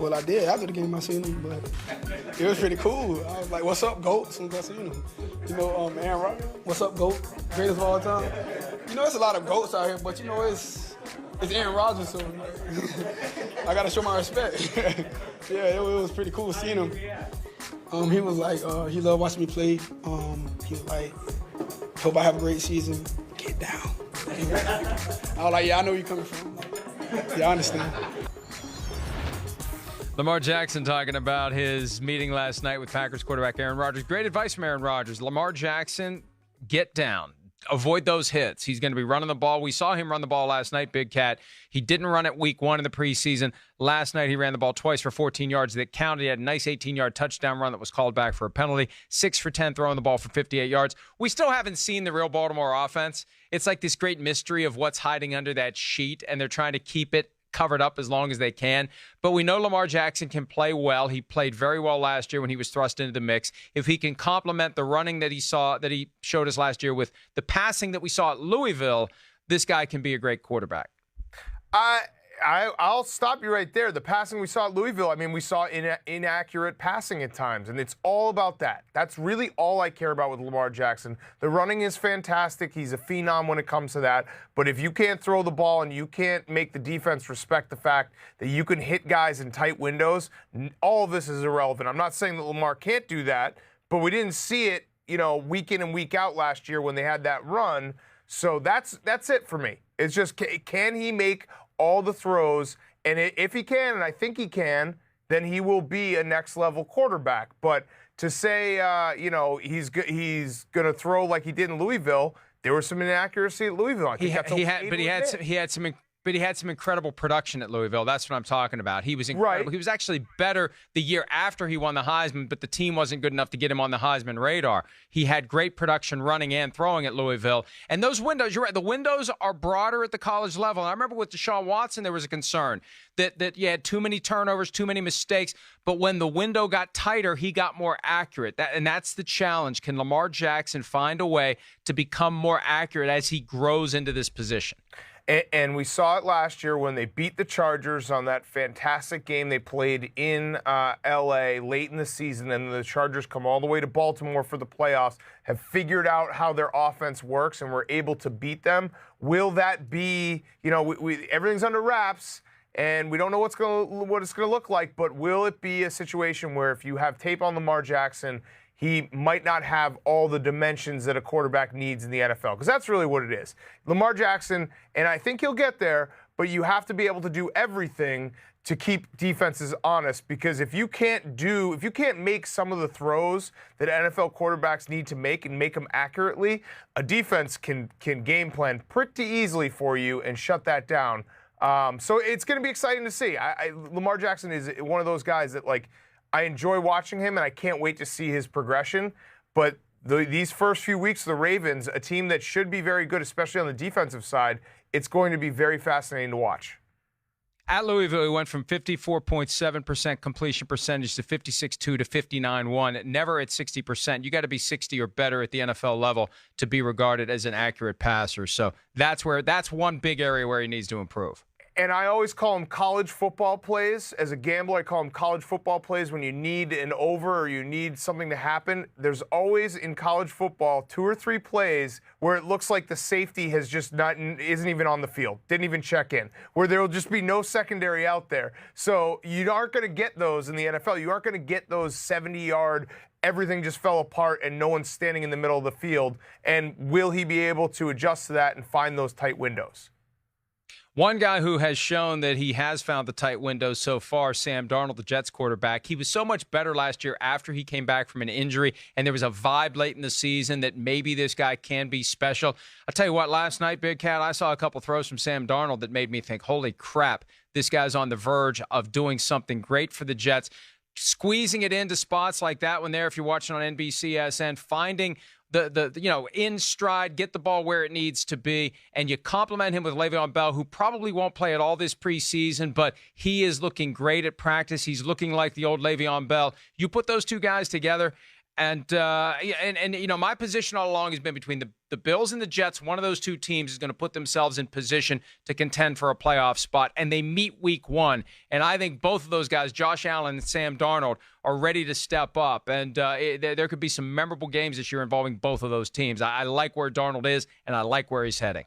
Well, I did after the game. I seen him, but it was pretty cool. I was like, "What's up, GOAT?" As soon as I seen him, Aaron Rodgers. What's up, GOAT? Greatest of all time. It's a lot of GOATs out here, but it's Aaron Rodgers, so I gotta show my respect. Yeah, it was pretty cool seeing him. He was like, he loved watching me play. He was like, "Hope I have a great season. Get down." I was like, "Yeah, I know where you're coming from. Yeah, I understand." Lamar Jackson talking about his meeting last night with Packers quarterback Aaron Rodgers. Great advice from Aaron Rodgers. Lamar Jackson, get down. Avoid those hits. He's going to be running the ball. We saw him run the ball last night, Big Cat. He didn't run it week 1 in the preseason. Last night he ran the ball twice for 14 yards that counted. He had a nice 18-yard touchdown run that was called back for a penalty. 6 for 10 throwing the ball for 58 yards. We still haven't seen the real Baltimore offense. It's like this great mystery of what's hiding under that sheet, and they're trying to keep it covered up as long as they can. But we know Lamar Jackson can play well. He played very well last year when he was thrust into the mix. If he can complement the running that he showed us last year with the passing that we saw at Louisville, this guy can be a great quarterback. I'll stop you right there. The passing we saw at Louisville, we saw inaccurate passing at times, and it's all about that. That's really all I care about with Lamar Jackson. The running is fantastic. He's a phenom when it comes to that. But if you can't throw the ball and you can't make the defense respect the fact that you can hit guys in tight windows, all of this is irrelevant. I'm not saying that Lamar can't do that, but we didn't see it, week in and week out last year when they had that run. So that's it for me. It's just, can he make all the throws? And if he can, and I think he can, then he will be a next-level quarterback. But to say, he's going to throw like he did in Louisville, there was some inaccuracy at Louisville. He had some incredible production at Louisville. That's what I'm talking about. He was incredible. Right. He was actually better the year after he won the Heisman, but the team wasn't good enough to get him on the Heisman radar. He had great production running and throwing at Louisville. And those windows, you're right, the windows are broader at the college level. And I remember with Deshaun Watson, there was a concern that you had too many turnovers, too many mistakes. But when the window got tighter, he got more accurate. And that's the challenge. Can Lamar Jackson find a way to become more accurate as he grows into this position? And we saw it last year when they beat the Chargers on that fantastic game they played in L.A. late in the season, and the Chargers come all the way to Baltimore for the playoffs, have figured out how their offense works, and were able to beat them. Will that be, everything's under wraps, and we don't know what it's going to look like, but will it be a situation where if you have tape on Lamar Jackson, he might not have all the dimensions that a quarterback needs in the NFL? Because that's really what it is. Lamar Jackson, and I think he'll get there, but you have to be able to do everything to keep defenses honest, because if you can't make some of the throws that NFL quarterbacks need to make and make them accurately, a defense can game plan pretty easily for you and shut that down. So it's going to be exciting to see. Lamar Jackson is one of those guys that, I enjoy watching him, and I can't wait to see his progression. But these first few weeks of the Ravens, a team that should be very good, especially on the defensive side, it's going to be very fascinating to watch. At Louisville, he went from 54.7% completion percentage to 56.2 to 59.1, never at 60%. You got to be 60 or better at the NFL level to be regarded as an accurate passer. So that's one big area where he needs to improve. And I always call them college football plays. As a gambler, I call them college football plays when you need an over or you need something to happen. There's always in college football 2 or 3 plays where it looks like the safety isn't even on the field, didn't even check in, where there will just be no secondary out there. So you aren't going to get those in the NFL. You aren't going to get those 70-yard, everything just fell apart and no one's standing in the middle of the field. And will he be able to adjust to that and find those tight windows? One guy who has shown that he has found the tight windows so far, Sam Darnold, the Jets quarterback. He was so much better last year after he came back from an injury, and there was a vibe late in the season that maybe this guy can be special. I'll tell you what, last night, Big Cat, I saw a couple throws from Sam Darnold that made me think, holy crap, this guy's on the verge of doing something great for the Jets. Squeezing it into spots like that one there, if you're watching on NBCSN, finding the in stride, get the ball where it needs to be, and you compliment him with Le'Veon Bell, who probably won't play at all this preseason, but he is looking great at practice. He's looking like the old Le'Veon Bell. You put those two guys together, And you know, my position all along has been between the Bills and the Jets. One of those two teams is going to put themselves in position to contend for a playoff spot, and they meet week 1. And I think both of those guys, Josh Allen and Sam Darnold, are ready to step up. And there could be some memorable games this year involving both of those teams. I like where Darnold is, and I like where he's heading.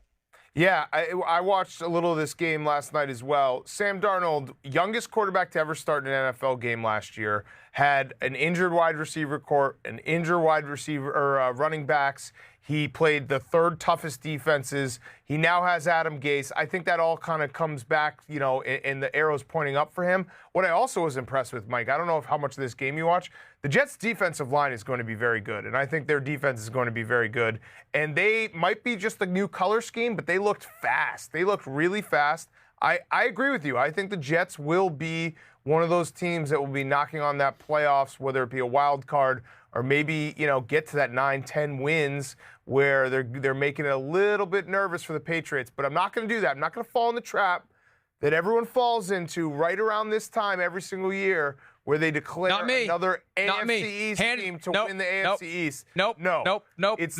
Yeah, I watched a little of this game last night as well. Sam Darnold, youngest quarterback to ever start an NFL game last year, had an injured wide receiver core, an injured wide receiver or running backs. He played the third toughest defenses. He now has Adam Gase. I think that all kind of comes back, you know, and the arrows pointing up for him. What I also was impressed with, Mike, I don't know how much of this game you watch. The Jets' defensive line is going to be very good, and I think their defense is going to be very good. And they might be just a new color scheme, but they looked fast. They looked really fast. I agree with you. I think the Jets will be one of those teams that will be knocking on that playoffs, whether it be a wild card or maybe, you know, get to that 9-10 wins where they're making it a little bit nervous for the Patriots. But I'm not going to do that. I'm not going to fall in the trap that everyone falls into right around this time every single year where they declare another AFC East team to win the AFC East. No. It is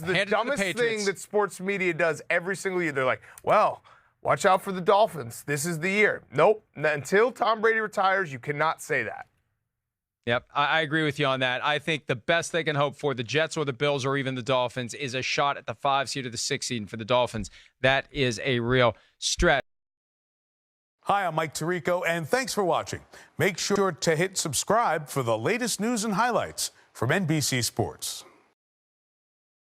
the dumbest thing that sports media does every single year. They're like, well, watch out for the Dolphins. This is the year. Nope. Until Tom Brady retires, you cannot say that. Yep, I agree with you on that. I think the best they can hope for, the Jets or the Bills or even the Dolphins, is a shot at the 5 seed or the 6 seed. And for the Dolphins, that is a real stretch. Hi, I'm Mike Tirico, and thanks for watching. Make sure to hit subscribe for the latest news and highlights from NBC Sports.